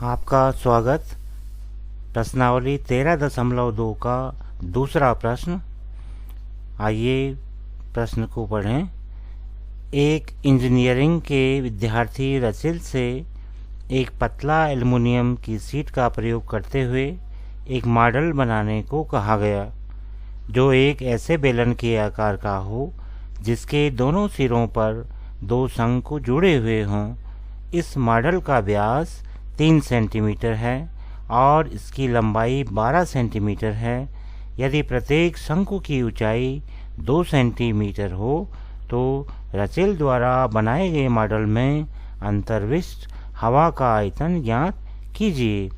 आपका स्वागत। प्रश्नावली 13.2 का दूसरा प्रश्न। आइए प्रश्न को पढ़ें। एक इंजीनियरिंग के विद्यार्थी रचिल से एक पतला एल्युमिनियम की शीट का प्रयोग करते हुए एक मॉडल बनाने को कहा गया जो एक ऐसे बेलन के आकार का हो जिसके दोनों सिरों पर दो शंकु जुड़े हुए हों। इस मॉडल का व्यास 3 सेंटीमीटर है और इसकी लंबाई 12 सेंटीमीटर है। यदि प्रत्येक शंकु की ऊंचाई 2 सेंटीमीटर हो तो रचेल द्वारा बनाए गए मॉडल में अंतर्विष्ट हवा का आयतन ज्ञात कीजिए।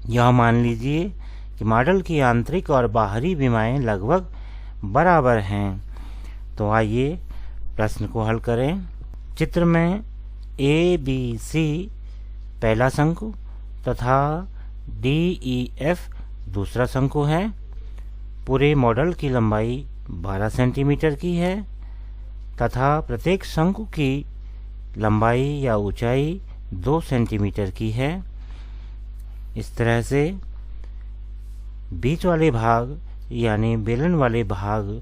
यह मान लीजिए कि मॉडल की आंतरिक और बाहरी विमाएं लगभग बराबर हैं। तो आइए प्रश्न को हल करें। चित्र में ABC पहला शंकु तथा DEF दूसरा शंकु है। पूरे मॉडल की लंबाई 12 सेंटीमीटर की है तथा प्रत्येक शंकु की लंबाई या ऊंचाई 2 सेंटीमीटर की है। इस तरह से बीच वाले भाग यानी बेलन वाले भाग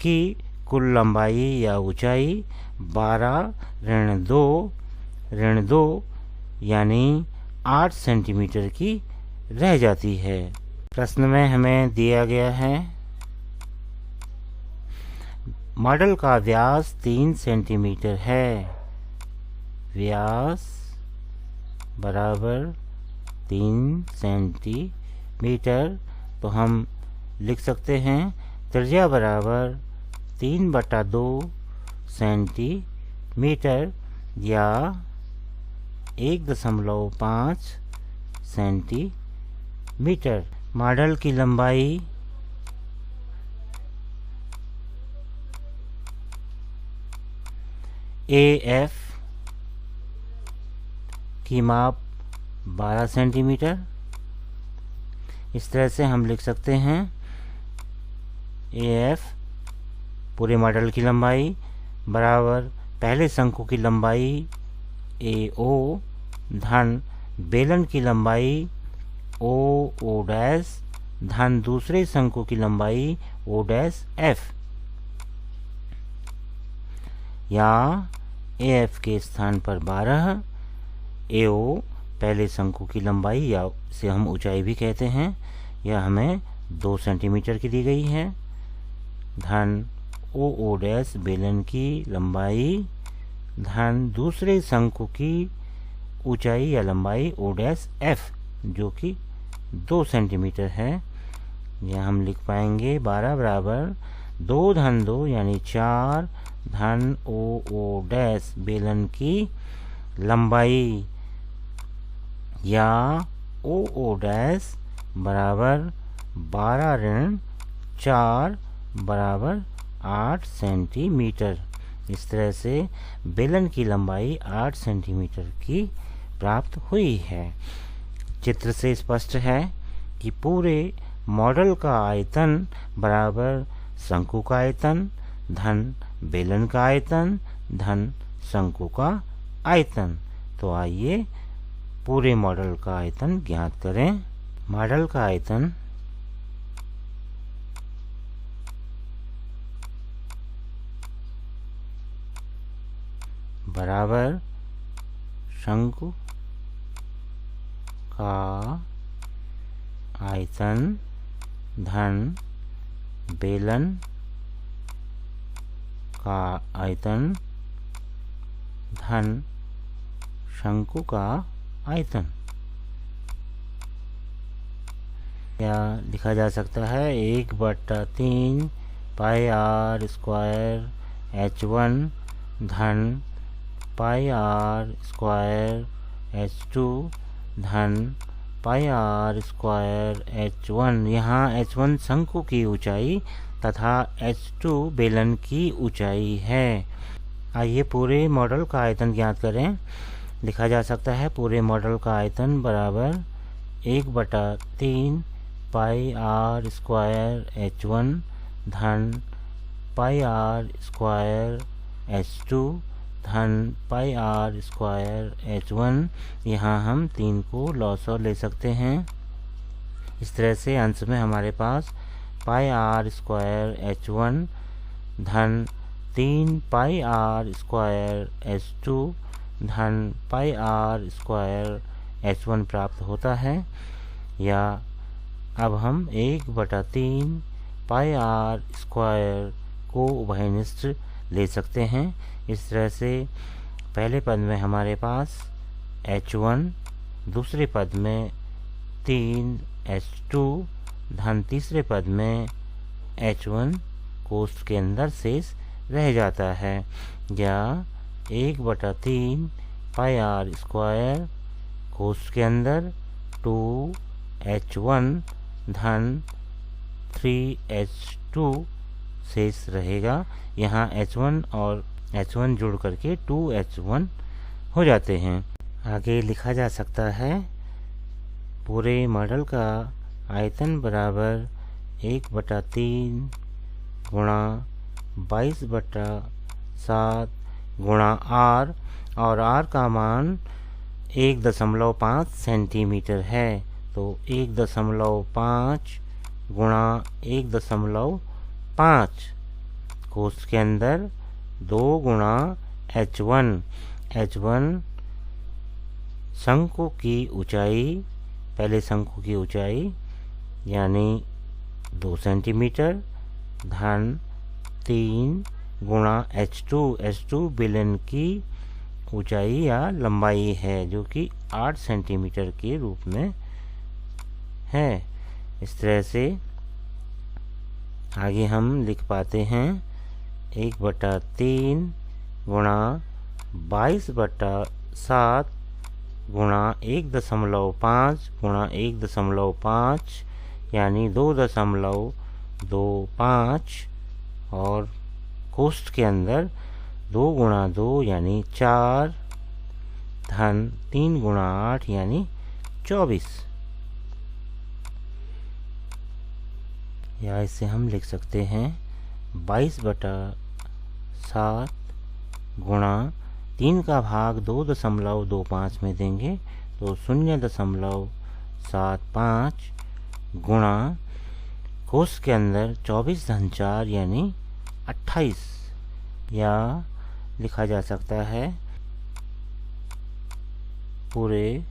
की कुल लंबाई या ऊंचाई 12-2 यानी 8 सेंटीमीटर की रह जाती है। प्रश्न में हमें दिया गया है मॉडल का व्यास 3 सेंटीमीटर है। व्यास बराबर 3 सेंटीमीटर। तो हम लिख सकते हैं त्रिज्या बराबर 3/2 सेंटीमीटर या 1.5 सेंटीमीटर। मॉडल की लंबाई AF की माप 12 सेंटीमीटर। इस तरह से हम लिख सकते हैं AF पूरे मॉडल की लंबाई बराबर पहले शंकु की लंबाई AO धन बेलन की लंबाई OO डैश धन दूसरे शंकु की लंबाई O डैश F, या AF के स्थान पर 12, AO पहले शंकु की लंबाई या से हम ऊंचाई भी कहते हैं, यह हमें 2 सेंटीमीटर की दी गई है, धन OO डैश बेलन की लंबाई धन दूसरे शंकु की ऊंचाई या लंबाई O डैश F जो कि 2 सेंटीमीटर है। यह हम लिख पाएंगे 12 बराबर 2-2 यानी 4 धन OO डैश बेलन की लंबाई या OO डैश बराबर 12-4 बराबर 8 सेंटीमीटर। इस तरह से बेलन की लंबाई 8 सेंटीमीटर की प्राप्त हुई है। चित्र से स्पष्ट है कि पूरे मॉडल का आयतन बराबर शंकु का आयतन धन बेलन का आयतन धन शंकु का आयतन। तो आइए पूरे मॉडल का आयतन ज्ञात करें। मॉडल का आयतन बराबर शंकु का आयतन धन बेलन का आयतन धन शंकु का आयतन। या लिखा जा सकता है 1/3 पाई r स्क्वायर H1 धन पाई r स्क्वायर H2 धन पाई r स्क्वायर H1। यहाँ H1 शंकु की ऊंचाई तथा H2 बेलन की ऊंचाई है। आइए पूरे मॉडल का आयतन ज्ञात करें। लिखा जा सकता है पूरे मॉडल का आयतन बराबर 1/3 पाई r स्क्वायर H1 धन पाई r स्क्वायर H2 धन पाई आर स्क्वायर H1। यहाँ हम 3 को लॉस और ले सकते हैं। इस तरह से अंश में हमारे पास पाई आर स्क्वायर H1 धन 3 पाई आर स्क्वायर H2 धन पाई आर स्क्वायर H1 प्राप्त होता है। या अब हम 1/3 पाई आर स्क्वायर को उभयनिष्ठ ले सकते हैं। इस तरह से पहले पद में हमारे पास H1, दूसरे पद में 3H2 धन तीसरे पद में H1 कोष्ठ के अंदर शेष रह जाता है। या 1/3 पाई आर स्क्वायर कोष्ठ के अंदर 2H1 धन 3H2 शेष रहेगा। यहाँ H1 और H1 जोड़ करके 2H1 हो जाते हैं। आगे लिखा जा सकता है पूरे मॉडल का आयतन बराबर 1/3 गुणा 22/7 गुणा R और R का मान 1.5 सेंटीमीटर है। तो 1.5 गुणा 1.5 कोष्ठ के अंदर 2 गुणा H1 शंकु की ऊंचाई, पहले शंकु की ऊंचाई यानी 2 सेंटीमीटर धन 3 गुणा H2 बेलन की ऊंचाई या लंबाई है जो कि 8 सेंटीमीटर के रूप में है। इस तरह से आगे हम लिख पाते हैं 1/3 गुणा 22/7 गुणा 1.5 गुणा 1.5 यानी 2.25 और कोष्ठ के अंदर 2 गुणा 2 यानी 4 धन 3 गुणा 8 यानी 24। या इसे हम लिख सकते हैं 22/7 गुणा 3 का भाग 2.25 में देंगे तो 0.75 गुणा कोष्ठ के अंदर 24 धन 4 यानी 28। या लिखा जा सकता है पूरे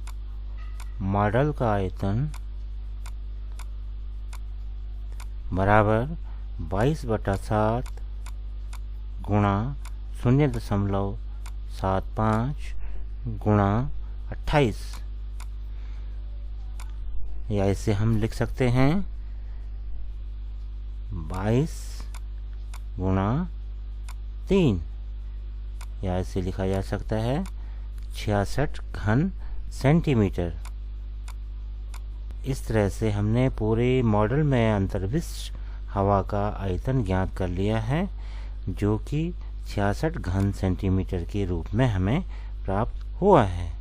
मॉडल का आयतन बराबर 22/7 गुणा 0.75 गुणा 28। या इसे हम लिख सकते हैं 22 गुणा 3। या इसे लिखा जा सकता है 66 घन सेंटीमीटर। इस तरह से हमने पूरे मॉडल में अंतर्विष्ट हवा का आयतन ज्ञात कर लिया है जो कि 66 घन सेंटीमीटर के रूप में हमें प्राप्त हुआ है।